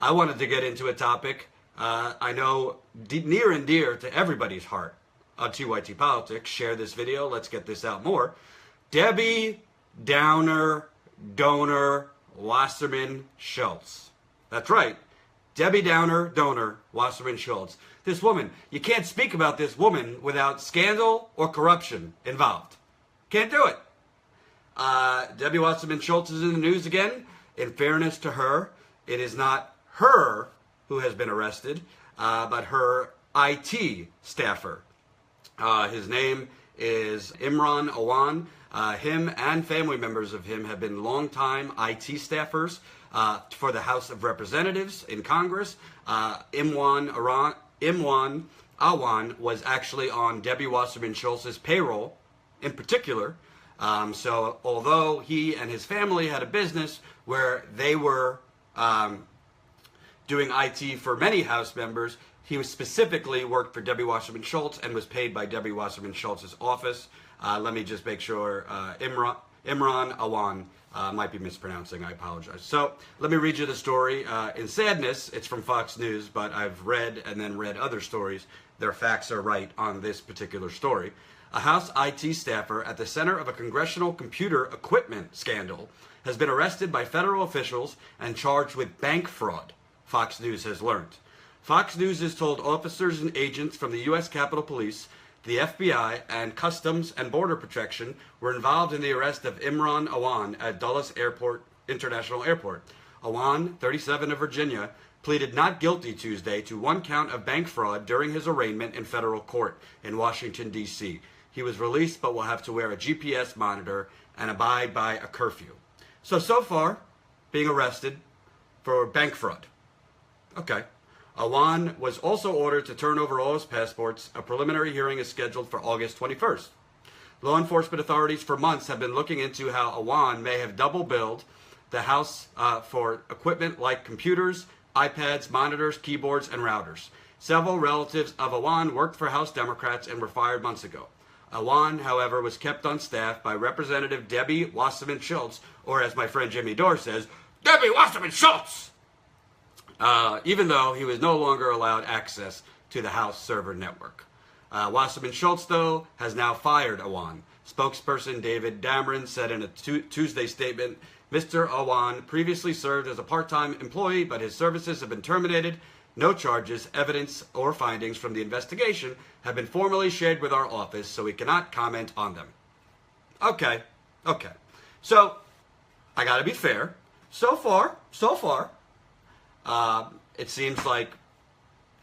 I wanted to get into a topic I know near and dear to everybody's heart on TYT Politics. Share this video. Let's get this out more. Debbie Downer Donor Wasserman Schultz. That's right. Debbie Downer Donor Wasserman Schultz. This woman, you can't speak about this woman without scandal or corruption involved. Can't do it. Debbie Wasserman Schultz is in the news again. In fairness to her, it is not her who has been arrested, but her IT staffer. His name is Imran Awan. Him and family members of him have been longtime IT staffers for the House of Representatives in Congress. Imran Awan was actually on Debbie Wasserman Schultz's payroll in particular. So although he and his family had a business where they were doing IT for many House members, he was specifically worked for Debbie Wasserman Schultz and was paid by Debbie Wasserman Schultz's office. Let me just make sure. Imran Awan might be mispronouncing. I apologize. So let me read you the story. In sadness, it's from Fox News, but I've read and then read other stories. Their facts are right on this particular story. A House IT staffer at the center of a congressional computer equipment scandal has been arrested by federal officials and charged with bank fraud, Fox News has learned. Fox News has told officers and agents from the U.S. Capitol Police, the FBI, and Customs and Border Protection were involved in the arrest of Imran Awan at Dulles International Airport. Awan, 37 of Virginia, pleaded not guilty Tuesday to one count of bank fraud during his arraignment in federal court in Washington, D.C. He was released but will have to wear a GPS monitor and abide by a curfew. So far, being arrested for bank fraud. Okay. Awan was also ordered to turn over all his passports. A preliminary hearing is scheduled for August 21st. Law enforcement authorities for months have been looking into how Awan may have double billed the House for equipment like computers, iPads, monitors, keyboards, and routers. Several relatives of Awan worked for House Democrats and were fired months ago. Awan, however, was kept on staff by Representative Debbie Wasserman Schultz, or as my friend Jimmy Dore says, Debbie Wasserman Schultz! Even though he was no longer allowed access to the House server network. Wasserman Schultz, though, has now fired Awan. Spokesperson David Dameron said in a Tuesday statement, Mr. Awan previously served as a part-time employee, but his services have been terminated. No charges, evidence, or findings from the investigation have been formally shared with our office, so we cannot comment on them. Okay. So, I gotta be fair. So far, it seems like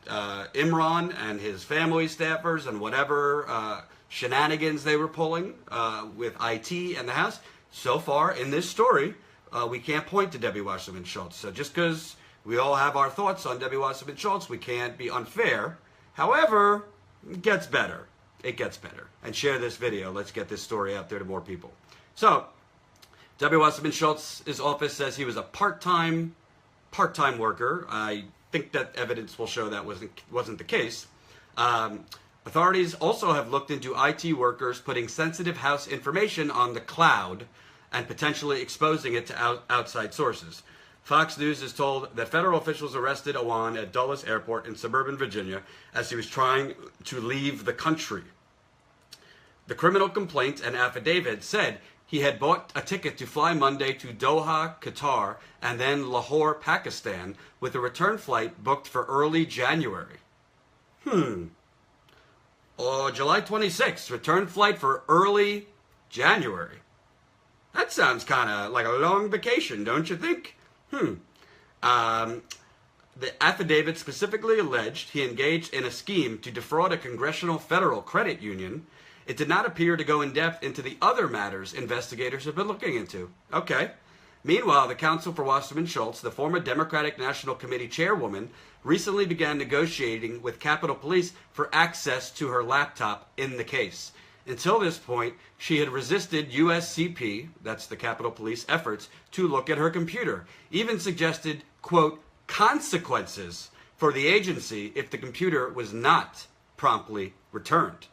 Imran and his family staffers and whatever shenanigans they were pulling with IT and the House, so far in this story, we can't point to Debbie Wasserman Schultz. So just because we all have our thoughts on Debbie Wasserman Schultz, we can't be unfair. However, it gets better. It gets better. And share this video. Let's get this story out there to more people. So, Debbie Wasserman Schultz's office says he was a part-time worker. I think that evidence will show that wasn't the case. Authorities also have looked into IT workers putting sensitive House information on the cloud and potentially exposing it to outside sources. Fox News is told that federal officials arrested Awan at Dulles Airport in suburban Virginia as he was trying to leave the country. The criminal complaint and affidavit said he had bought a ticket to fly Monday to Doha, Qatar, and then Lahore, Pakistan, with a return flight booked for early January. July 26th, return flight for early January. That sounds kind of like a long vacation, don't you think? The affidavit specifically alleged he engaged in a scheme to defraud a congressional federal credit union. It did not appear to go in depth into the other matters investigators have been looking into. Okay. Meanwhile, the counsel for Wasserman Schultz, the former Democratic National Committee chairwoman, recently began negotiating with Capitol Police for access to her laptop in the case. Until this point, she had resisted USCP, that's the Capitol Police, efforts to look at her computer, even suggested, quote, consequences for the agency if the computer was not promptly returned.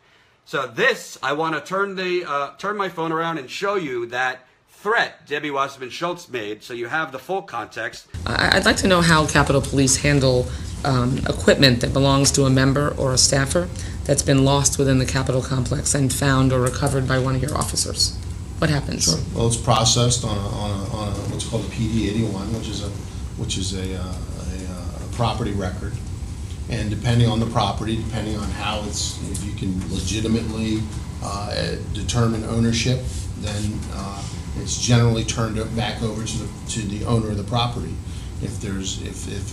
So this, I want to turn my phone around and show you that threat Debbie Wasserman Schultz made, so you have the full context. I'd like to know how Capitol Police handle equipment that belongs to a member or a staffer that's been lost within the Capitol complex and found or recovered by one of your officers. What happens? Sure. Well, it's processed on what's called a PD 81, which is a property record. And depending on the property, depending on how if you can legitimately determine ownership, then it's generally turned back over to the owner of the property. If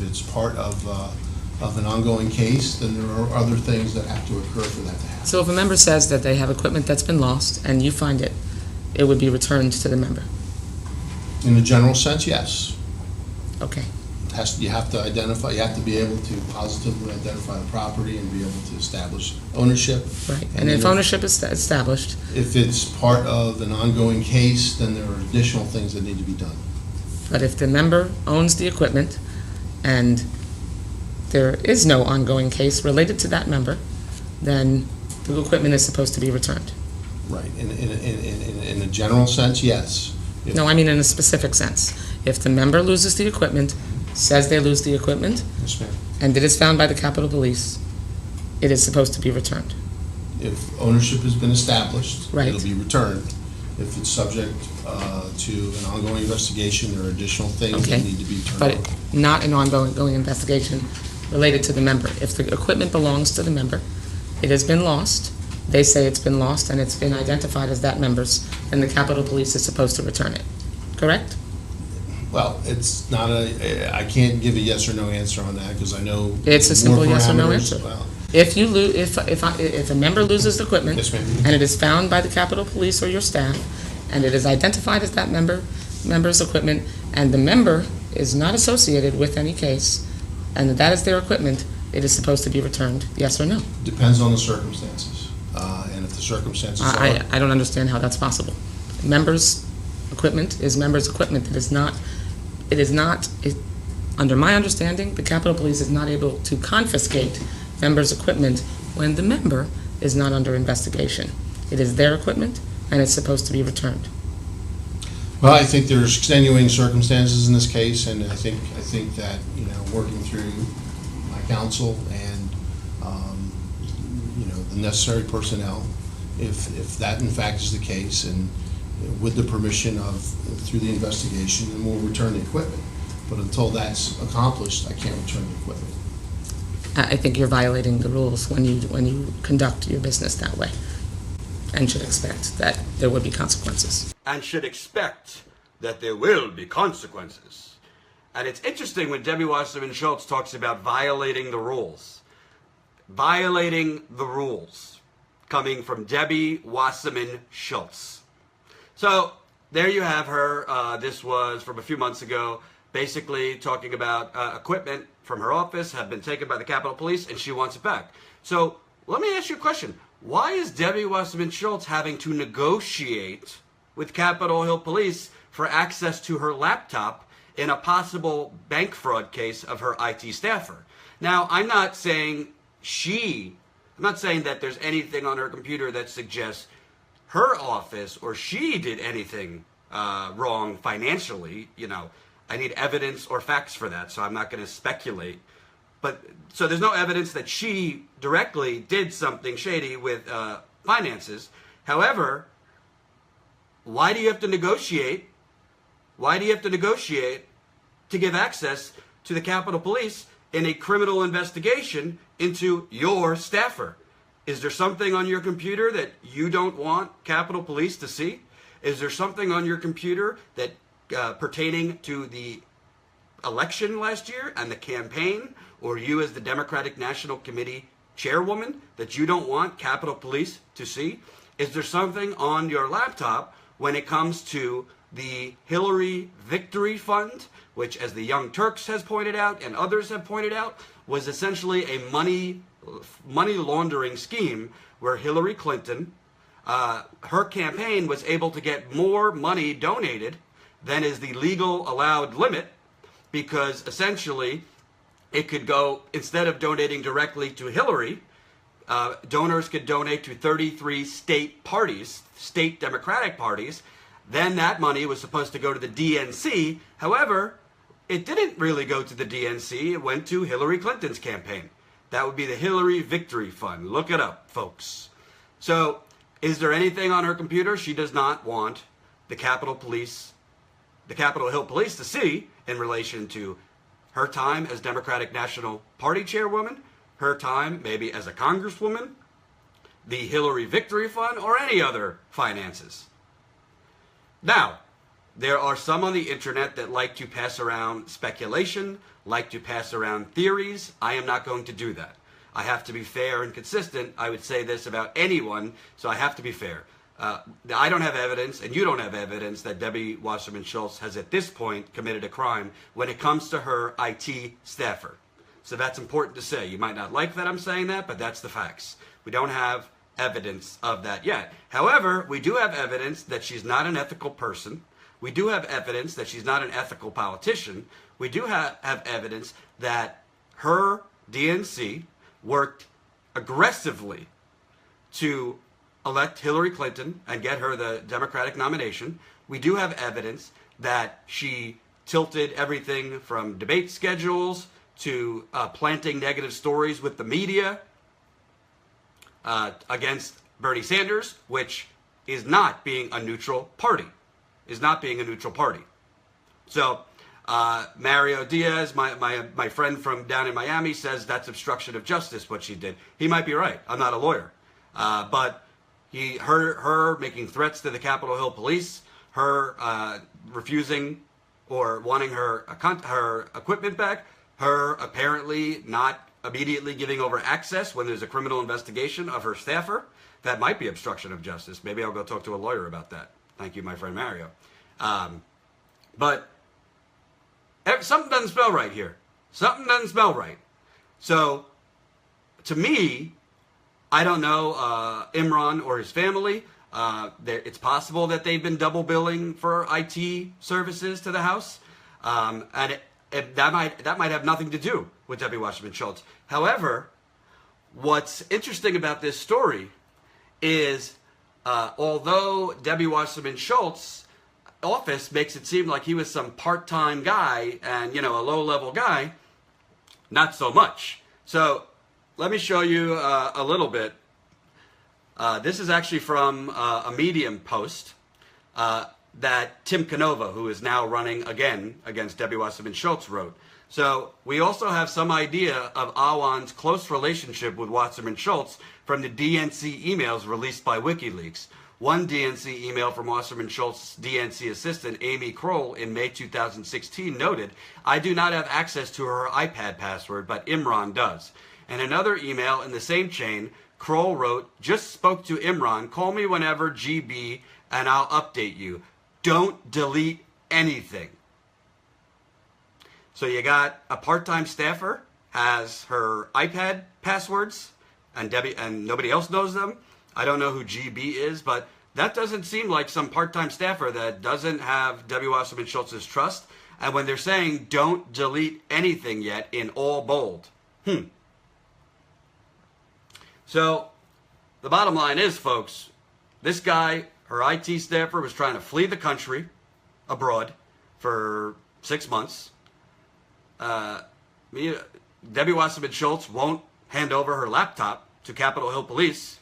it's part of an ongoing case, then there are other things that have to occur for that to happen. So if a member says that they have equipment that's been lost and you find it, it would be returned to the member? In the general sense, yes. Okay. You have to identify. You have to be able to positively identify the property and be able to establish ownership. Right. And if ownership is established, if it's part of an ongoing case, then there are additional things that need to be done. but if the member owns the equipment and there is no ongoing case related to that member, then the equipment is supposed to be returned. Right. In a general sense, yes. No, I mean in a specific sense. If the member loses the equipment, says they lose the equipment, Yes, ma'am. and it is found by the Capitol Police, it is supposed to be returned. If ownership has been established, Right. it'll be returned. If it's subject to an ongoing investigation, there are additional things Okay. that need to be turned But over. not an ongoing investigation related to the member. If the equipment belongs to the member, it has been lost, they say it's been lost and it's been identified as that member's, then the Capitol Police is supposed to return it. Correct? Well, it's not I can't give a yes or no answer on that because I know. It's a simple more yes or no parameters. answer. Well, If you if a member loses the equipment, Yes, ma'am. and it is found by the Capitol Police or your staff, and it is identified as that member's equipment, and the member is not associated with any case, and that is their equipment, it is supposed to be returned, yes or no? Depends on the circumstances. And if the circumstances are. I don't understand how that's possible. Members' equipment is members' equipment. Under my understanding, the Capitol Police is not able to confiscate members' equipment when the member is not under investigation. It is their equipment, and it's supposed to be returned. Well, I think there's extenuating circumstances in this case, and I think that, working through my counsel and, the necessary personnel, if that in fact is the case, and with the permission through the investigation, then we'll return the equipment. But until that's accomplished, I can't return the equipment. I think you're violating the rules when you conduct your business that way, and should expect that there would be consequences. And should expect that there will be consequences. And it's interesting when Debbie Wasserman Schultz talks about violating the rules. Violating the rules, coming from Debbie Wasserman Schultz. So there you have her. This was from a few months ago, basically talking about equipment from her office have been taken by the Capitol Police, and she wants it back. So let me ask you a question. Why is Debbie Wasserman Schultz having to negotiate with Capitol Hill Police for access to her laptop in a possible bank fraud case of her IT staffer? Now, I'm not saying that there's anything on her computer that suggests her office or she did anything wrong financially. I need evidence or facts for that, so I'm not going to speculate. But so there's no evidence that she directly did something shady with finances. However, why do you have to negotiate? Why do you have to negotiate to give access to the Capitol Police in a criminal investigation into your staffer? Is there something on your computer that you don't want Capitol Police to see? Is there something on your computer that pertaining to the election last year and the campaign, or you as the Democratic National Committee chairwoman, that you don't want Capitol Police to see? Is there something on your laptop when it comes to the Hillary Victory Fund, which, as the Young Turks has pointed out and others have pointed out, was essentially a money laundering scheme where Hillary Clinton, her campaign was able to get more money donated than is the legal allowed limit, because essentially it could go, instead of donating directly to Hillary, donors could donate to 33 state parties, state Democratic parties, Then that money was supposed to go to the DNC. However, it didn't really go to the DNC. It went to Hillary Clinton's campaign. That would be the Hillary Victory Fund. Look it up, folks. So, is there anything on her computer she does not want the Capitol Hill Police to see in relation to her time as Democratic National Party chairwoman, her time maybe as a congresswoman, the Hillary Victory Fund, or any other finances? Now, there are some on the internet that like to pass around speculation, like to pass around theories. I am not going to do that. I have to be fair and consistent. I would say this about anyone, so I have to be fair. I don't have evidence, and you don't have evidence, that Debbie Wasserman Schultz has at this point committed a crime when it comes to her IT staffer. So that's important to say. You might not like that I'm saying that, but that's the facts. We don't have evidence of that yet. However, we do have evidence that she's not an ethical person. We do have evidence that she's not an ethical politician. We do have evidence that her DNC worked aggressively to elect Hillary Clinton and get her the Democratic nomination. We do have evidence that she tilted everything from debate schedules to planting negative stories with the media against Bernie Sanders, which is not being a neutral party. So Mario Diaz, my friend from down in Miami, says that's obstruction of justice, what she did. He might be right. I'm not a lawyer. But her making threats to the Capitol Hill Police, her refusing or wanting her equipment back, her apparently not immediately giving over access when there's a criminal investigation of her staffer, that might be obstruction of justice. Maybe I'll go talk to a lawyer about that. Thank you, my friend Mario. But something doesn't smell right here. Something doesn't smell right. So, to me, I don't know Imran or his family. It's possible that they've been double billing for IT services to the House, and that might have nothing to do with Debbie Wasserman Schultz. However, what's interesting about this story is, although Debbie Wasserman Schultz's office makes it seem like he was some part-time guy and a low-level guy, not so much. So let me show you a little bit. This is actually from a Medium post that Tim Canova, who is now running again against Debbie Wasserman Schultz, wrote. So we also have some idea of Awan's close relationship with Wasserman Schultz from the DNC emails released by WikiLeaks. One DNC email from Wasserman Schultz's DNC assistant, Amy Kroll, in May 2016 noted, "I do not have access to her iPad password, but Imran does." And another email in the same chain, Kroll wrote, "Just spoke to Imran. Call me whenever, GB, and I'll update you. Don't delete anything." So you got a part-time staffer, has her iPad passwords, and nobody else knows them. I don't know who GB is, but that doesn't seem like some part-time staffer that doesn't have Debbie Wasserman Schultz's trust. And when they're saying don't delete anything yet in all bold. So the bottom line is, folks, this guy, her IT staffer, was trying to flee the country abroad for 6 months. Debbie Wasserman Schultz won't hand over her laptop to Capitol Hill Police.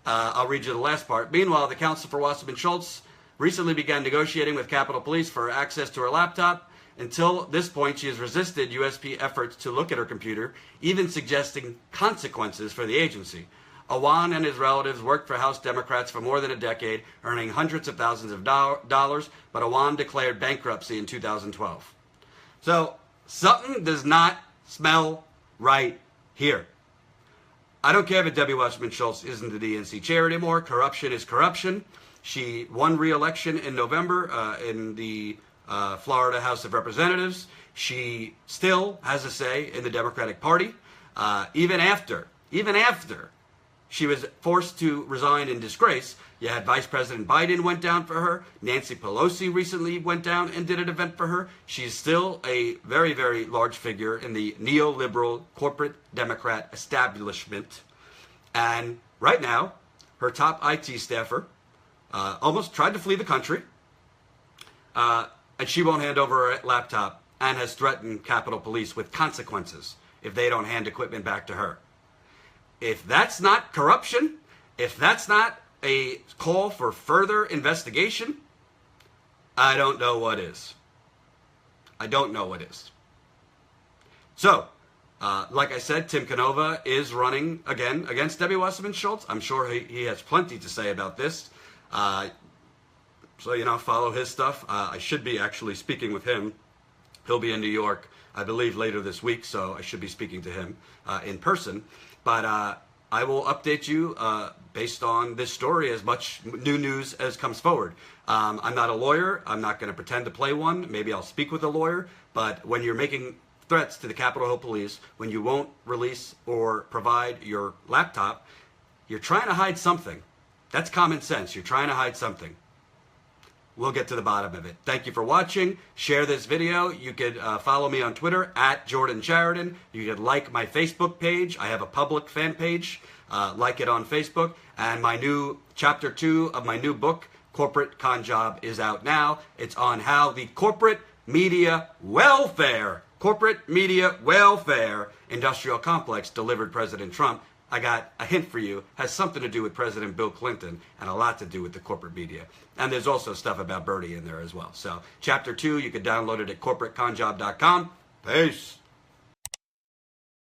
I'll read you the last part. Meanwhile, the counsel for Wasserman Schultz recently began negotiating with Capitol Police for access to her laptop. Until this point, she has resisted USP efforts to look at her computer, even suggesting consequences for the agency. Awan and his relatives worked for House Democrats for more than a decade, earning hundreds of thousands of dollars, but Awan declared bankruptcy in 2012. So, something does not smell right here. I don't care if Debbie Wasserman Schultz isn't the DNC chair anymore. Corruption is corruption. She won re-election in November in the Florida House of Representatives. She still has a say in the Democratic Party, even after she was forced to resign in disgrace. You had Vice President Biden went down for her. Nancy Pelosi recently went down and did an event for her. She's still a very, very large figure in the neoliberal corporate Democrat establishment. And right now, her top IT staffer, almost tried to flee the country, and she won't hand over her laptop and has threatened Capitol Police with consequences if they don't hand equipment back to her. If that's not corruption, if that's not a call for further investigation, I don't know what is. I don't know what is. So, like I said, Tim Canova is running again against Debbie Wasserman Schultz. I'm sure he has plenty to say about this. So, follow his stuff. I should be actually speaking with him. He'll be in New York, I believe, later this week, so I should be speaking to him in person. But I will update you based on this story as much new news as comes forward. I'm not a lawyer. I'm not going to pretend to play one. Maybe I'll speak with a lawyer. But when you're making threats to the Capitol Hill Police, when you won't release or provide your laptop, you're trying to hide something. That's common sense. You're trying to hide something. We'll get to the bottom of it. Thank you for watching. Share this video. You could follow me on Twitter @JordanSheridan. You could like my Facebook page. I have a public fan page. Like it on Facebook. And my new chapter 2 of my new book, Corporate Con Job, is out now. It's on how the corporate media welfare industrial complex delivered President Trump. I got a hint for you, has something to do with President Bill Clinton and a lot to do with the corporate media. And there's also stuff about Bertie in there as well. So chapter 2, you can download it at corporateconjob.com. Peace.